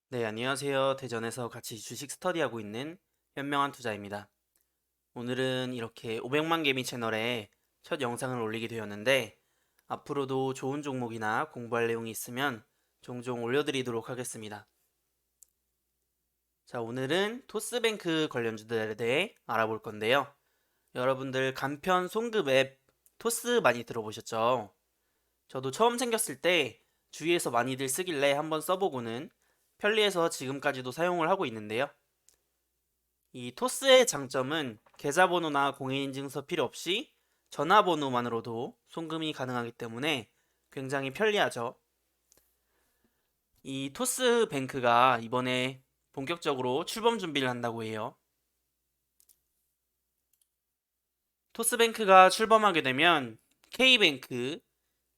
네, 안녕하세요. 대전에서 같이 주식 스터디하고 있는 현명한 투자입니다. 오늘은 이렇게 500만 개미 채널에 첫 영상을 올리게 되었는데 앞으로도 좋은 종목이나 공부할 내용이 있으면 종종 올려드리도록 하겠습니다. 자, 오늘은 토스뱅크 관련주들에 대해 알아볼 건데요. 여러분들 간편 송금 앱 토스 많이 들어보셨죠? 저도 처음 생겼을 때 주위에서 많이들 쓰길래 한번 써보고는 편리해서 지금까지도 사용을 하고 있는데요. 이 토스의 장점은 계좌번호나 공인인증서 필요 없이 전화번호만으로도 송금이 가능하기 때문에 굉장히 편리하죠. 이 토스뱅크가 이번에 본격적으로 출범 준비를 한다고 해요. 토스뱅크가 출범하게 되면 K뱅크,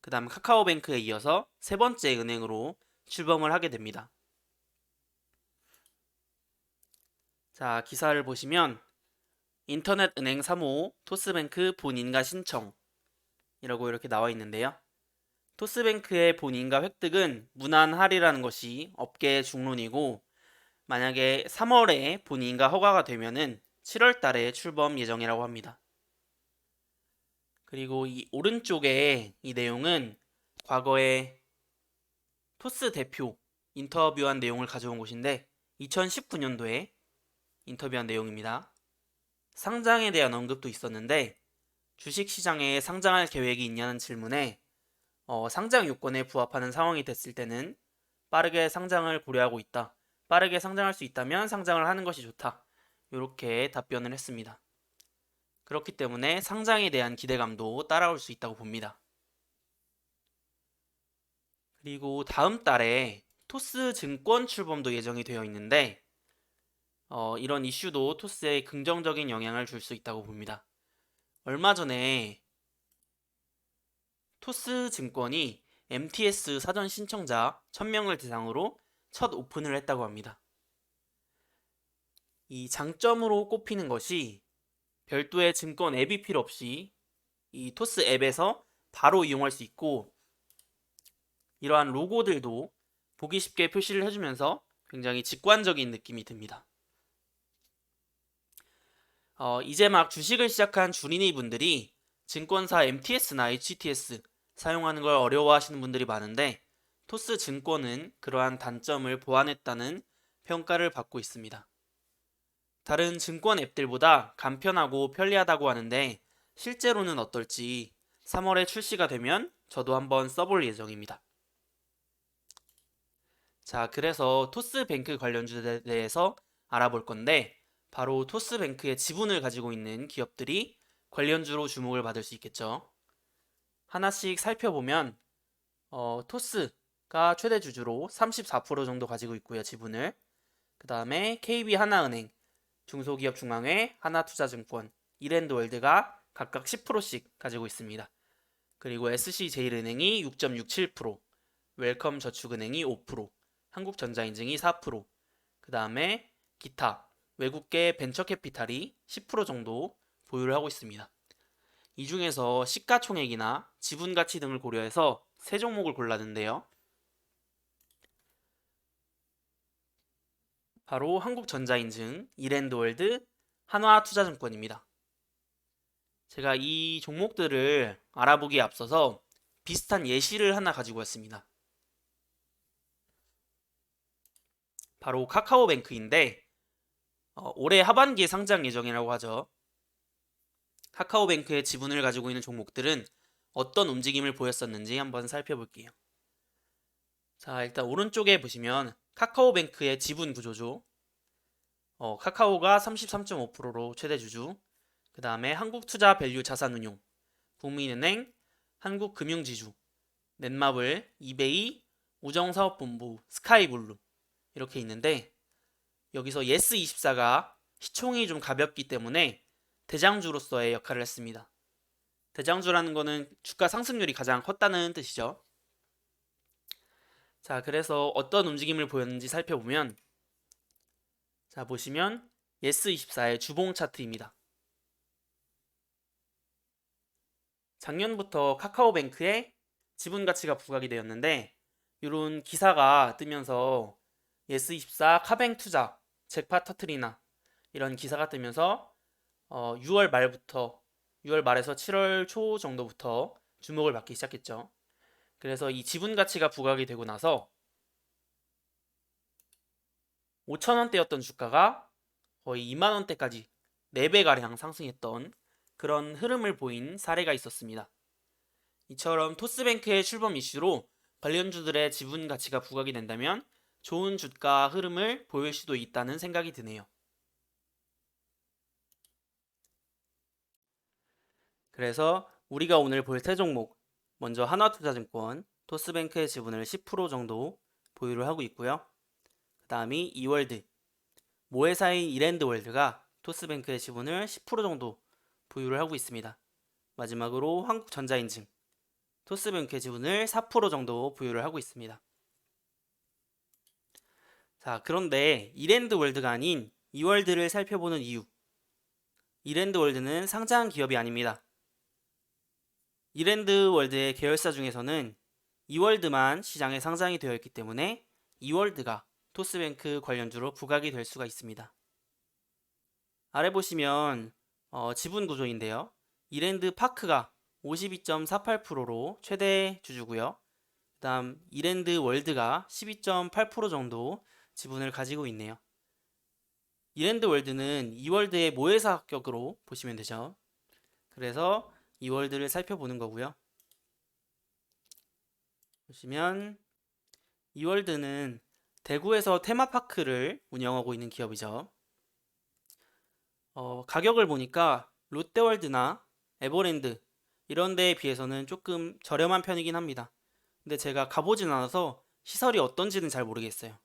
그 다음 카카오뱅크에 이어서 세 번째 은행으로 출범을 하게 됩니다. 자, 기사를 보시면 인터넷 은행 3호 토스뱅크 본인과 신청 이라고 이렇게 나와 있는데요. 토스뱅크의 본인과 획득은 무난하리라는 것이 업계의 중론이고, 만약에 3월에 본인과 허가가 되면은 7월 달에 출범 예정이라고 합니다. 그리고 이 오른쪽에 이 내용은 과거에 토스 대표 인터뷰한 내용을 가져온 곳인데 2019년도에 인터뷰한 내용입니다. 상장에 대한 언급도 있었는데 주식시장에 상장할 계획이 있냐는 질문에 상장 요건에 부합하는 상황이 됐을 때는 빠르게 상장을 고려하고 있다. 빠르게 상장할 수 있다면 상장을 하는 것이 좋다. 이렇게 답변을 했습니다. 그렇기 때문에 상장에 대한 기대감도 따라올 수 있다고 봅니다. 그리고 다음 달에 토스 증권 출범도 예정이 되어 있는데 이런 이슈도 토스에 긍정적인 영향을 줄 수 있다고 봅니다. 얼마 전에 토스 증권이 MTS 사전 신청자 1000명을 대상으로 첫 오픈을 했다고 합니다. 이 장점으로 꼽히는 것이 별도의 증권 앱이 필요 없이 이 토스 앱에서 바로 이용할 수 있고, 이러한 로고들도 보기 쉽게 표시를 해주면서 굉장히 직관적인 느낌이 듭니다. 이제 막 주식을 시작한 주린이 분들이 증권사 MTS나 HTS 사용하는 걸 어려워하시는 분들이 많은데 토스 증권은 그러한 단점을 보완했다는 평가를 받고 있습니다. 다른 증권 앱들보다 간편하고 편리하다고 하는데 실제로는 어떨지 3월에 출시가 되면 저도 한번 써볼 예정입니다. 자, 그래서 토스뱅크 관련주에 대해서 알아볼 건데 바로 토스뱅크의 지분을 가지고 있는 기업들이 관련주로 주목을 받을 수 있겠죠. 하나씩 살펴보면 토스가 최대 주주로 34% 정도 가지고 있고요, 지분을. 그 다음에 KB하나은행, 중소기업중앙회, 하나투자증권, 이랜드월드가 각각 10%씩 가지고 있습니다. 그리고 SC제일은행이 6.67%, 웰컴저축은행이 5%, 한국전자인증이 4%, 그 다음에 기타, 외국계 벤처캐피탈이 10% 정도 보유를 하고 있습니다. 이 중에서 시가총액이나 지분가치 등을 고려해서 세 종목을 골랐는데요. 바로 한국전자인증, 이랜드월드, 한화투자증권입니다. 제가 이 종목들을 알아보기에 앞서서 비슷한 예시를 하나 가지고 왔습니다. 바로 카카오뱅크인데 올해 하반기에 상장 예정이라고 하죠. 카카오뱅크의 지분을 가지고 있는 종목들은 어떤 움직임을 보였었는지 한번 살펴볼게요. 자, 일단 오른쪽에 보시면 카카오뱅크의 지분 구조죠. 카카오가 33.5%로 최대 주주, 그 다음에 한국투자밸류 자산운용, 국민은행, 한국금융지주, 넷마블, 이베이, 우정사업본부, 스카이블루 이렇게 있는데 여기서 예스24가 시총이 좀 가볍기 때문에 대장주로서의 역할을 했습니다. 대장주라는 거는 주가 상승률이 가장 컸다는 뜻이죠. 자, 그래서 어떤 움직임을 보였는지 살펴보면 자, 보시면 예스24의 주봉 차트입니다. 작년부터 카카오뱅크에 지분 가치가 부각이 되었는데 이런 기사가 뜨면서 예스24 카뱅 투자 잭팟 터트리나 이런 기사가 뜨면서 6월 말부터 6월 말에서 7월 초 정도부터 주목을 받기 시작했죠. 그래서 이 지분 가치가 부각이 되고 나서 5,000원대였던 주가가 거의 2만원대까지 4배가량 상승했던 그런 흐름을 보인 사례가 있었습니다. 이처럼 토스뱅크의 출범 이슈로 관련주들의 지분 가치가 부각이 된다면 좋은 주가 흐름을 보일 수도 있다는 생각이 드네요. 그래서 우리가 오늘 볼 세 종목, 먼저 한화투자증권, 토스뱅크의 지분을 10% 정도 보유를 하고 있고요. 그 다음이 이월드, 모회사인 이랜드월드가 토스뱅크의 지분을 10% 정도 보유를 하고 있습니다. 마지막으로 한국전자인증, 토스뱅크의 지분을 4% 정도 보유를 하고 있습니다. 자, 그런데 이랜드월드가 아닌 이월드를 살펴보는 이유. 이랜드월드는 상장한 기업이 아닙니다. 이랜드월드의 계열사 중에서는 이월드만 시장에 상장이 되어 있기 때문에 이월드가 토스뱅크 관련주로 부각이 될 수가 있습니다. 아래 보시면 지분 구조인데요. 이랜드파크가 52.48%로 최대 주주고요. 그 다음 이랜드월드가 12.8% 정도 지분을 가지고 있네요. 이랜드월드는 이월드의 모회사 합격으로 보시면 되죠. 그래서 이월드를 살펴보는 거고요. 보시면 이월드는 대구에서 테마파크를 운영하고 있는 기업이죠. 가격을 보니까 롯데월드나 에버랜드 이런 데에 비해서는 조금 저렴한 편이긴 합니다. 근데 제가 가보진 않아서 시설이 어떤지는 잘 모르겠어요.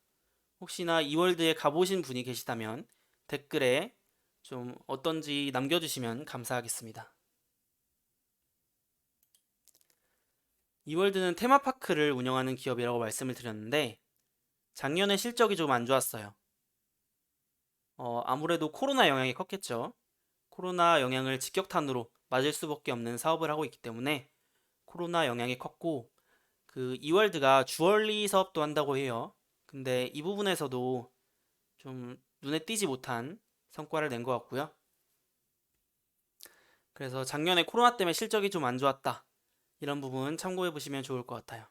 혹시나 이월드에 가보신 분이 계시다면 댓글에 좀 어떤지 남겨주시면 감사하겠습니다. 이월드는 테마파크를 운영하는 기업이라고 말씀을 드렸는데 작년에 실적이 좀 안 좋았어요. 아무래도 코로나 영향이 컸겠죠. 코로나 영향을 직격탄으로 맞을 수밖에 없는 사업을 하고 있기 때문에 코로나 영향이 컸고 그 이월드가 주얼리 사업도 한다고 해요. 근데 이 부분에서도 좀 눈에 띄지 못한 성과를 낸 것 같고요. 그래서 작년에 코로나 때문에 실적이 좀 안 좋았다. 이런 부분 참고해 보시면 좋을 것 같아요.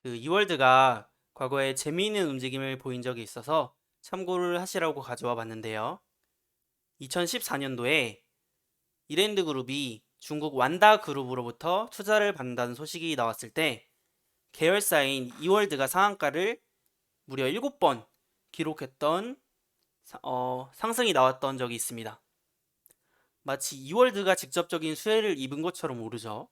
그 이월드가 과거에 재미있는 움직임을 보인 적이 있어서 참고를 하시라고 가져와 봤는데요. 2014년도에 이랜드 그룹이 중국 완다 그룹으로부터 투자를 받는다는 소식이 나왔을 때 계열사인 이월드가 상한가를 무려 7번 기록했던 상승이 나왔던 적이 있습니다. 마치 이월드가 직접적인 수혜를 입은 것처럼 오르죠.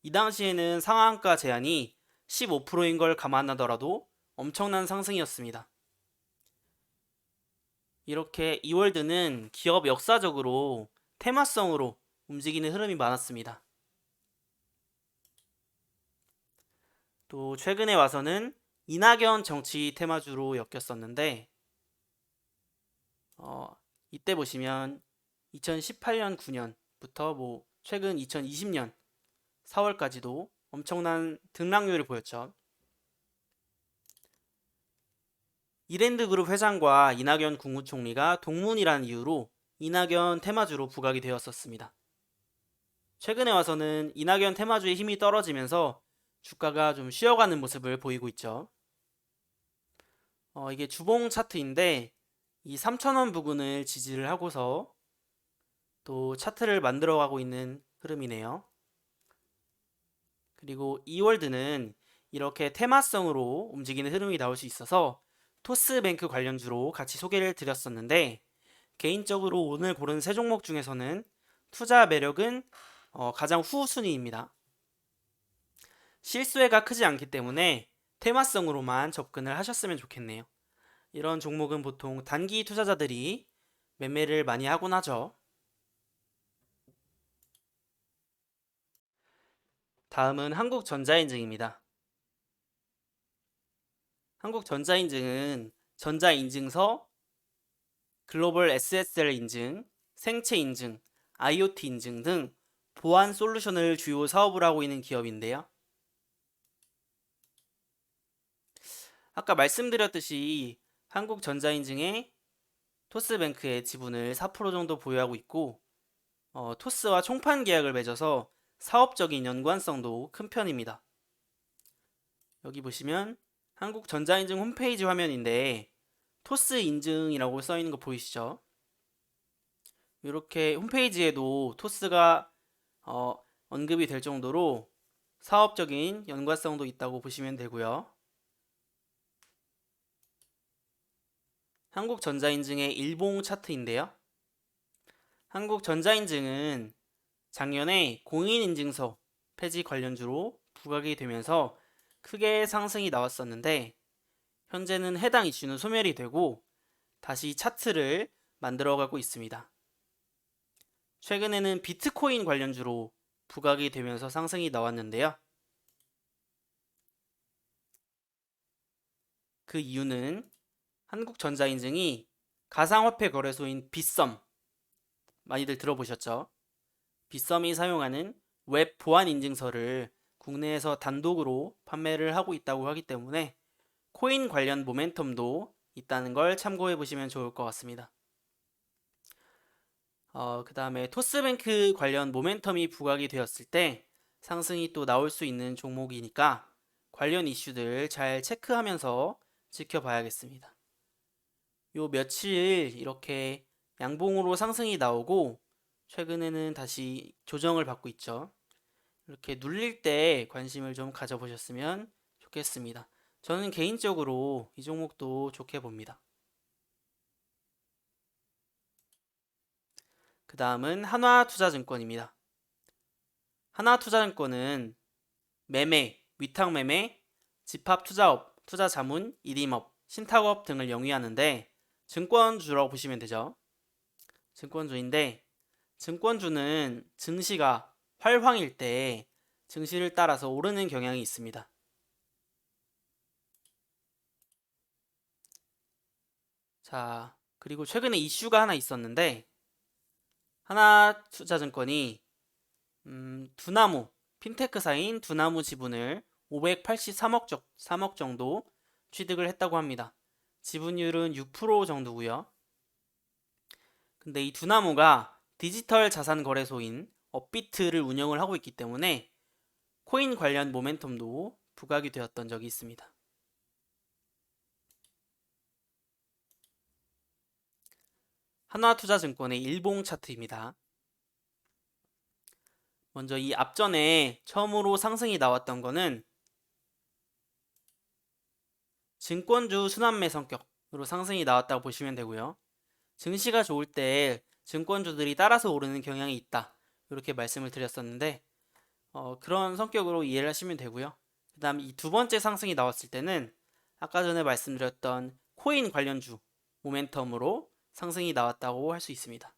이 당시에는 상한가 제한이 15%인 걸 감안하더라도 엄청난 상승이었습니다. 이렇게 이월드는 기업 역사적으로 테마성으로 움직이는 흐름이 많았습니다. 또 최근에 와서는 이낙연 정치 테마주로 엮였었는데 이때 보시면 2018년 9년부터 최근 2020년 4월까지도 엄청난 등락률을 보였죠. 이랜드 그룹 회장과 이낙연 국무총리가 동문이라는 이유로 이낙연 테마주로 부각이 되었었습니다. 최근에 와서는 이낙연 테마주의 힘이 떨어지면서 주가가 좀 쉬어가는 모습을 보이고 있죠. 이게 주봉 차트인데 이 3,000원 부근을 지지를 하고서 또 차트를 만들어가고 있는 흐름이네요. 그리고 이월드는 이렇게 테마성으로 움직이는 흐름이 나올 수 있어서 토스뱅크 관련주로 같이 소개를 드렸었는데 개인적으로 오늘 고른 세 종목 중에서는 투자 매력은 가장 후순위입니다. 실수혜가 크지 않기 때문에 테마성으로만 접근을 하셨으면 좋겠네요. 이런 종목은 보통 단기 투자자들이 매매를 많이 하곤 하죠. 다음은 한국전자인증입니다. 한국전자인증은 전자인증서, 글로벌 SSL 인증, 생체 인증, IoT 인증 등 보안 솔루션을 주요 사업을 하고 있는 기업인데요. 아까 말씀드렸듯이 한국전자인증에 토스뱅크의 지분을 4% 정도 보유하고 있고 토스와 총판 계약을 맺어서 사업적인 연관성도 큰 편입니다. 여기 보시면 한국전자인증 홈페이지 화면인데 토스 인증이라고 써 있는 거 보이시죠? 이렇게 홈페이지에도 토스가 언급이 될 정도로 사업적인 연관성도 있다고 보시면 되고요. 한국전자인증의 일봉 차트인데요. 한국전자인증은 작년에 공인인증서 폐지 관련주로 부각이 되면서 크게 상승이 나왔었는데 현재는 해당 이슈는 소멸이 되고 다시 차트를 만들어가고 있습니다. 최근에는 비트코인 관련주로 부각이 되면서 상승이 나왔는데요. 그 이유는 한국전자인증이 가상화폐 거래소인 빗썸, 많이들 들어보셨죠? 빗썸이 사용하는 웹 보안 인증서를 국내에서 단독으로 판매를 하고 있다고 하기 때문에 코인 관련 모멘텀도 있다는 걸 참고해 보시면 좋을 것 같습니다. 그 다음에 토스뱅크 관련 모멘텀이 부각이 되었을 때 상승이 또 나올 수 있는 종목이니까 관련 이슈들 잘 체크하면서 지켜봐야겠습니다. 요 며칠 이렇게 양봉으로 상승이 나오고 최근에는 다시 조정을 받고 있죠. 이렇게 눌릴 때 관심을 좀 가져보셨으면 좋겠습니다. 저는 개인적으로 이 종목도 좋게 봅니다. 그 다음은 한화투자증권입니다. 한화투자증권은 매매, 위탁매매, 집합투자업, 투자자문, 일임업, 신탁업 등을 영위하는데 증권주라고 보시면 되죠. 증권주인데 증권주는 증시가 활황일 때 증시를 따라서 오르는 경향이 있습니다. 자, 그리고 최근에 이슈가 하나 있었는데 하나투자증권이 두나무 핀테크사인 두나무 지분을 583억 정도 취득을 했다고 합니다. 지분율은 6% 정도고요. 근데 이 두나무가 디지털 자산 거래소인 업비트를 운영을 하고 있기 때문에 코인 관련 모멘텀도 부각이 되었던 적이 있습니다. 한화투자증권의 일봉 차트입니다. 먼저 이 앞전에 처음으로 상승이 나왔던 거는 증권주 순환매 성격으로 상승이 나왔다고 보시면 되고요. 증시가 좋을 때 증권주들이 따라서 오르는 경향이 있다. 이렇게 말씀을 드렸었는데 그런 성격으로 이해를 하시면 되고요. 그 다음 이 두 번째 상승이 나왔을 때는 아까 전에 말씀드렸던 코인 관련주 모멘텀으로 상승이 나왔다고 할 수 있습니다.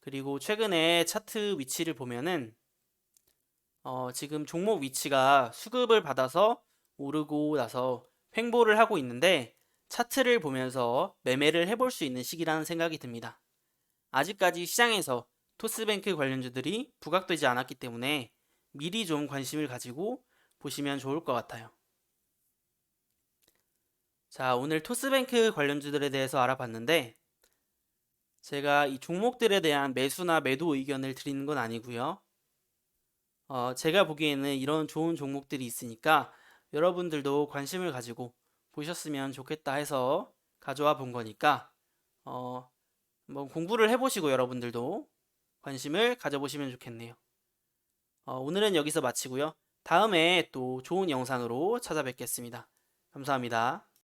그리고 최근에 차트 위치를 보면은 지금 종목 위치가 수급을 받아서 오르고 나서 횡보를 하고 있는데 차트를 보면서 매매를 해볼 수 있는 시기라는 생각이 듭니다. 아직까지 시장에서 토스뱅크 관련주들이 부각되지 않았기 때문에 미리 좀 관심을 가지고 보시면 좋을 것 같아요. 자, 오늘 토스뱅크 관련주들에 대해서 알아봤는데 제가 이 종목들에 대한 매수나 매도 의견을 드리는 건 아니고요. 제가 보기에는 이런 좋은 종목들이 있으니까 여러분들도 관심을 가지고 보셨으면 좋겠다 해서 가져와 본 거니까 뭐 공부를 해보시고 여러분들도 관심을 가져보시면 좋겠네요. 오늘은 여기서 마치고요. 다음에 또 좋은 영상으로 찾아뵙겠습니다. 감사합니다.